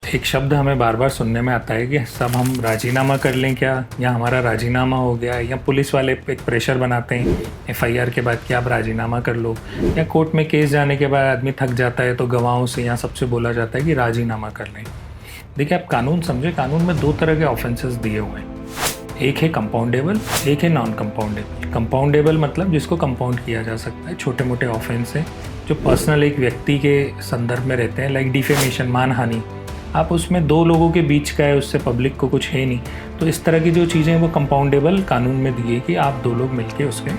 एक शब्द हमें बार बार सुनने में आता है कि सब हम राजीनामा कर लें क्या, या हमारा राजीनामा हो गया, या पुलिस वाले एक प्रेशर बनाते हैं एफआईआर के बाद कि आप राजीनामा कर लो, या कोर्ट में केस जाने के बाद आदमी थक जाता है तो गवाहों से या सबसे बोला जाता है कि राजीनामा कर लें। देखिए, आप कानून समझे, कानून में दो तरह के ऑफेंसेस दिए हुए हैं, एक है कंपाउंडेबल, एक है नॉन कंपाउंडेबल। कंपाउंडेबल मतलब जिसको कंपाउंड किया जा सकता है, छोटे मोटे ऑफेंस हैं जो पर्सनल एक व्यक्ति के संदर्भ में रहते हैं, लाइक डिफेमेशन, मानहानि। आप उसमें दो लोगों के बीच का है, उससे पब्लिक को कुछ है नहीं, तो इस तरह की जो चीज़ें हैं वो कंपाउंडेबल कानून में दी है कि आप दो लोग मिलके उसके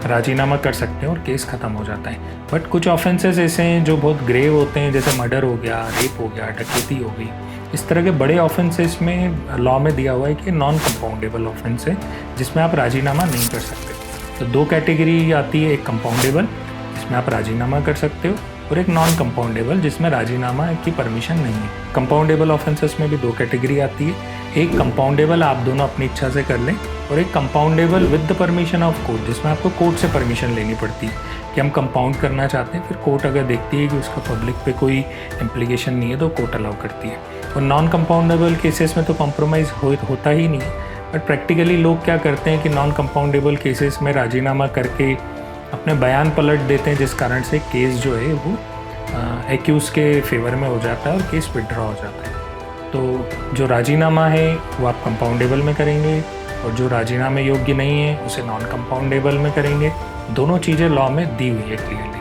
राजीनामा कर सकते हैं और केस ख़त्म हो जाता है। बट कुछ ऑफेंसेस ऐसे हैं जो बहुत ग्रेव होते हैं, जैसे मर्डर हो गया, रेप हो गया, डकैती हो गई। इस तरह के बड़े ऑफेंसेस में लॉ में दिया हुआ है कि नॉन कंपाउंडेबल ऑफेंस है जिसमें आप राजीनामा नहीं कर सकते। तो दो कैटेगरी आती है, एक कंपाउंडेबल जिसमें आप राजीनामा कर सकते हो, और एक नॉन कंपाउंडेबल जिसमें राजीनामा की परमिशन नहीं है। कंपाउंडेबल ऑफेंसेस में भी दो कैटेगरी आती है, एक कंपाउंडेबल आप दोनों अपनी इच्छा से कर लें, और एक compoundable with the permission of court जिसमें आपको कोर्ट से परमिशन लेनी पड़ती है कि हम कंपाउंड करना चाहते हैं। फिर कोर्ट अगर देखती है कि उसका पब्लिक पे कोई इम्प्लीकेशन नहीं है तो कोर्ट अलाउ करती है। और नॉन कंपाउंडेबल केसेस में तो कॉम्प्रोमाइज़ होता ही नहीं है। बट प्रैक्टिकली लोग क्या करते हैं कि नॉन कंपाउंडेबल केसेस में राजीनामा करके अपने बयान पलट देते हैं, जिस कारण से केस जो है वो एक्यूज के फेवर में हो जाता है और केस विड्रॉ हो जाता है। तो जो राजीनामा है वो आप कंपाउंडेबल में करेंगे, और जो राजीनामे योग्य नहीं है उसे नॉन कंपाउंडेबल में करेंगे। दोनों चीज़ें लॉ में दी हुई है क्लियरली।